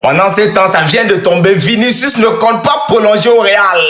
Pendant ce temps, ça vient de tomber. Vinicius ne compte pas prolonger au Real.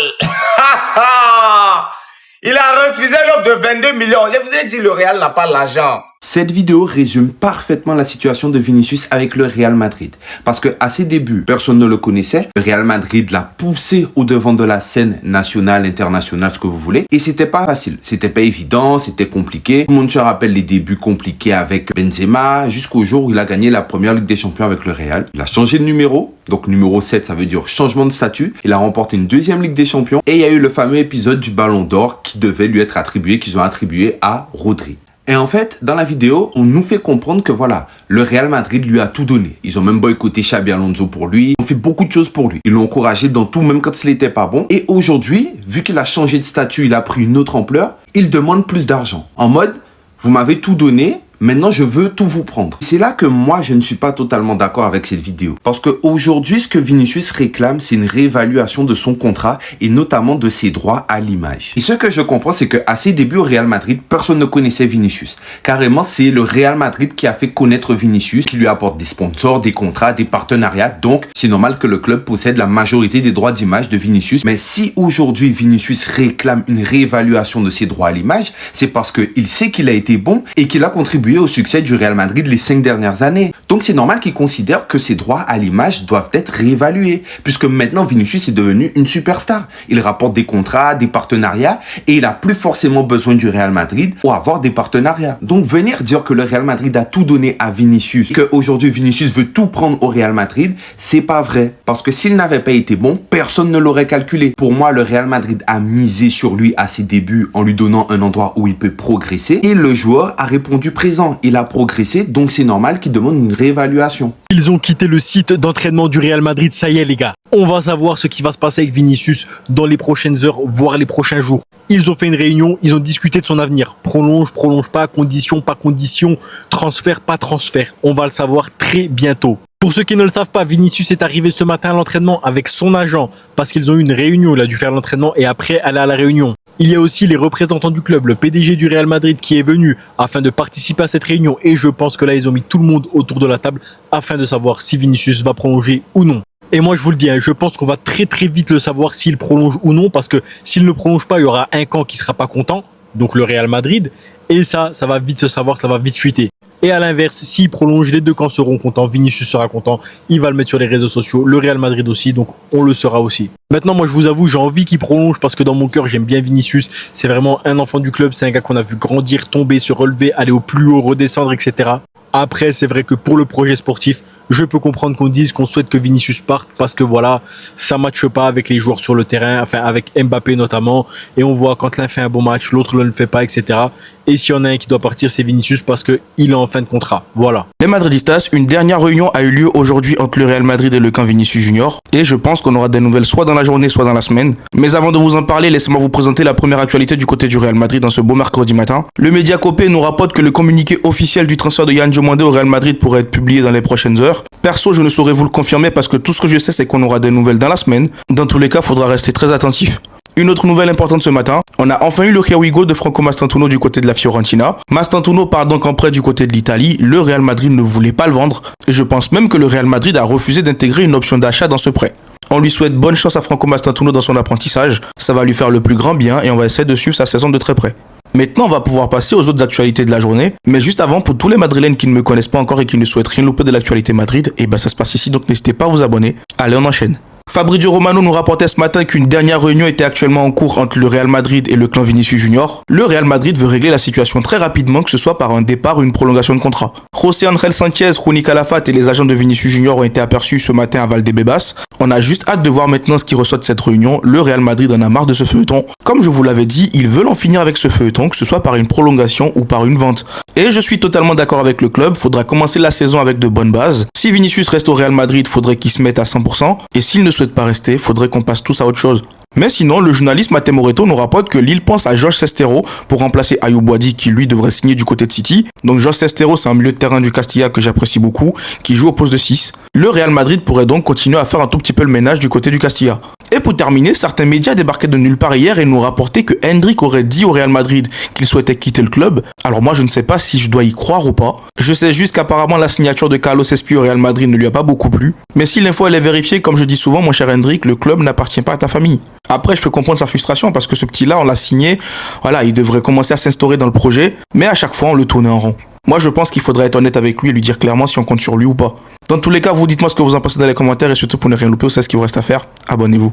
Il a refusé l'offre de 22 millions. Je vous ai dit, le Real n'a pas l'argent. Cette vidéo résume parfaitement la situation de Vinicius avec le Real Madrid. Parce que à ses débuts, personne ne le connaissait. Le Real Madrid l'a poussé au devant de la scène nationale, internationale, ce que vous voulez. Et c'était pas facile. C'était pas évident, c'était compliqué. Tout le monde se rappelle les débuts compliqués avec Benzema, jusqu'au jour où il a gagné la première Ligue des Champions avec le Real. Il a changé de numéro. Donc numéro 7, ça veut dire changement de statut. Il a remporté une deuxième Ligue des Champions. Et il y a eu le fameux épisode du Ballon d'Or qui devait lui être attribué, qu'ils ont attribué à Rodri. Et en fait, dans la vidéo, on nous fait comprendre que voilà, le Real Madrid lui a tout donné. Ils ont même boycotté Xabi Alonso pour lui. Ils ont fait beaucoup de choses pour lui. Ils l'ont encouragé dans tout, même quand il n'était pas bon. Et aujourd'hui, vu qu'il a changé de statut, il a pris une autre ampleur, il demande plus d'argent. En mode, vous m'avez tout donné, maintenant je veux tout vous prendre. C'est là que moi, je ne suis pas totalement d'accord avec cette vidéo. Parce qu'aujourd'hui, ce que Vinicius réclame, c'est une réévaluation de son contrat et notamment de ses droits à l'image. Et ce que je comprends, c'est qu'à ses débuts au Real Madrid, personne ne connaissait Vinicius. Carrément, c'est le Real Madrid qui a fait connaître Vinicius, qui lui apporte des sponsors, des contrats, des partenariats. Donc, c'est normal que le club possède la majorité des droits d'image de Vinicius. Mais si aujourd'hui, Vinicius réclame une réévaluation de ses droits à l'image, c'est parce qu'il sait qu'il a été bon et qu'il a contribué au succès du Real Madrid les 5 dernières années. Donc c'est normal qu'il considère que ses droits à l'image doivent être réévalués, puisque maintenant Vinicius est devenu une superstar. Il rapporte des contrats, des partenariats, et il a plus forcément besoin du Real Madrid pour avoir des partenariats. Donc venir dire que le Real Madrid a tout donné à Vinicius, qu'aujourd'hui Vinicius veut tout prendre au Real Madrid, c'est pas vrai. Parce que s'il n'avait pas été bon, personne ne l'aurait calculé. Pour moi, le Real Madrid a misé sur lui à ses débuts en lui donnant un endroit où il peut progresser, et le joueur a répondu présent. Il a progressé, donc c'est normal qu'il demande une réévaluation. Ils ont quitté le site d'entraînement du Real Madrid, ça y est les gars. On va savoir ce qui va se passer avec Vinicius dans les prochaines heures, voire les prochains jours. Ils ont fait une réunion, ils ont discuté de son avenir. Prolonge, prolonge pas, condition, pas condition, transfert, pas transfert. On va le savoir très bientôt. Pour ceux qui ne le savent pas, Vinicius est arrivé ce matin à l'entraînement avec son agent parce qu'ils ont eu une réunion, il a dû faire l'entraînement et après aller à la réunion. Il y a aussi les représentants du club, le PDG du Real Madrid qui est venu afin de participer à cette réunion et je pense que là ils ont mis tout le monde autour de la table afin de savoir si Vinicius va prolonger ou non. Et moi je vous le dis, je pense qu'on va très vite le savoir s'il prolonge ou non parce que s'il ne prolonge pas, il y aura un camp qui sera pas content, donc le Real Madrid, et ça va vite se savoir, ça va vite fuiter. Et à l'inverse, s'il prolonge, les deux camps seront contents, Vinicius sera content, il va le mettre sur les réseaux sociaux, le Real Madrid aussi, donc on le sera aussi. Maintenant, moi je vous avoue, j'ai envie qu'il prolonge parce que dans mon cœur, j'aime bien Vinicius. C'est vraiment un enfant du club, c'est un gars qu'on a vu grandir, tomber, se relever, aller au plus haut, redescendre, etc. Après, c'est vrai que pour le projet sportif, je peux comprendre qu'on dise qu'on souhaite que Vinicius parte parce que voilà, ça matche pas avec les joueurs sur le terrain, enfin avec Mbappé notamment. Et on voit quand l'un fait un bon match, l'autre ne le fait pas, etc. Et s'il y en a un qui doit partir, c'est Vinicius parce qu'il est en fin de contrat. Voilà. Les Madridistas, une dernière réunion a eu lieu aujourd'hui entre le Real Madrid et le camp Vinicius Junior. Et je pense qu'on aura des nouvelles soit dans la journée, soit dans la semaine. Mais avant de vous en parler, laissez-moi vous présenter la première actualité du côté du Real Madrid dans ce beau mercredi matin. Le média Copé nous rapporte que le communiqué officiel du transfert de Yann Diomandé au Real Madrid pourrait être publié dans les prochaines heures. Perso, je ne saurais vous le confirmer parce que tout ce que je sais, c'est qu'on aura des nouvelles dans la semaine. Dans tous les cas, il faudra rester très attentif. Une autre nouvelle importante ce matin, on a enfin eu le Here We Go de Franco Mastantuono du côté de la Fiorentina. Mastantuono part donc en prêt du côté de l'Italie, le Real Madrid ne voulait pas le vendre et je pense même que le Real Madrid a refusé d'intégrer une option d'achat dans ce prêt. On lui souhaite bonne chance à Franco Mastantuono dans son apprentissage, ça va lui faire le plus grand bien et on va essayer de suivre sa saison de très près. Maintenant, on va pouvoir passer aux autres actualités de la journée, mais juste avant, pour tous les Madrilènes qui ne me connaissent pas encore et qui ne souhaitent rien louper de l'actualité Madrid, et ben ça se passe ici, donc n'hésitez pas à vous abonner. Allez, on enchaîne. Fabrizio Romano nous rapportait ce matin qu'une dernière réunion était actuellement en cours entre le Real Madrid et le clan Vinicius Junior. Le Real Madrid veut régler la situation très rapidement, que ce soit par un départ ou une prolongation de contrat. José Ángel Sánchez, Juni Calafate et les agents de Vinicius Junior ont été aperçus ce matin à Valdebebas. On a juste hâte de voir maintenant ce qui ressort de cette réunion. Le Real Madrid en a marre de ce feuilleton. Comme je vous l'avais dit, ils veulent en finir avec ce feuilleton, que ce soit par une prolongation ou par une vente. Et je suis totalement d'accord avec le club, faudra commencer la saison avec de bonnes bases. Si Vinicius reste au Real Madrid, faudrait qu'il se mette à 100%. Et s'il ne souhaite pas rester, faudrait qu'on passe tous à autre chose. Mais sinon, le journaliste Matteo Moretto nous rapporte que Lille pense à Jorge Sestero pour remplacer Ayoub Boadi qui lui devrait signer du côté de City. Donc Jorge Sestero, c'est un milieu de terrain du Castilla que j'apprécie beaucoup, qui joue au poste de 6. Le Real Madrid pourrait donc continuer à faire un tout petit peu le ménage du côté du Castilla. Et pour terminer, certains médias débarquaient de nulle part hier et nous rapportaient que Hendrik aurait dit au Real Madrid qu'il souhaitait quitter le club. Alors moi je ne sais pas si je dois y croire ou pas. Je sais juste qu'apparemment la signature de Carlos Espí au Real Madrid ne lui a pas beaucoup plu. Mais si l'info elle est vérifiée, comme je dis souvent, mon cher Hendrik, le club n'appartient pas à ta famille. Après je peux comprendre sa frustration parce que ce petit-là on l'a signé, voilà, il devrait commencer à s'instaurer dans le projet, mais à chaque fois on le tournait en rond. Moi je pense qu'il faudrait être honnête avec lui et lui dire clairement si on compte sur lui ou pas. Dans tous les cas, vous dites-moi ce que vous en pensez dans les commentaires et surtout pour ne rien louper, vous savez ce qu'il vous reste à faire, abonnez-vous.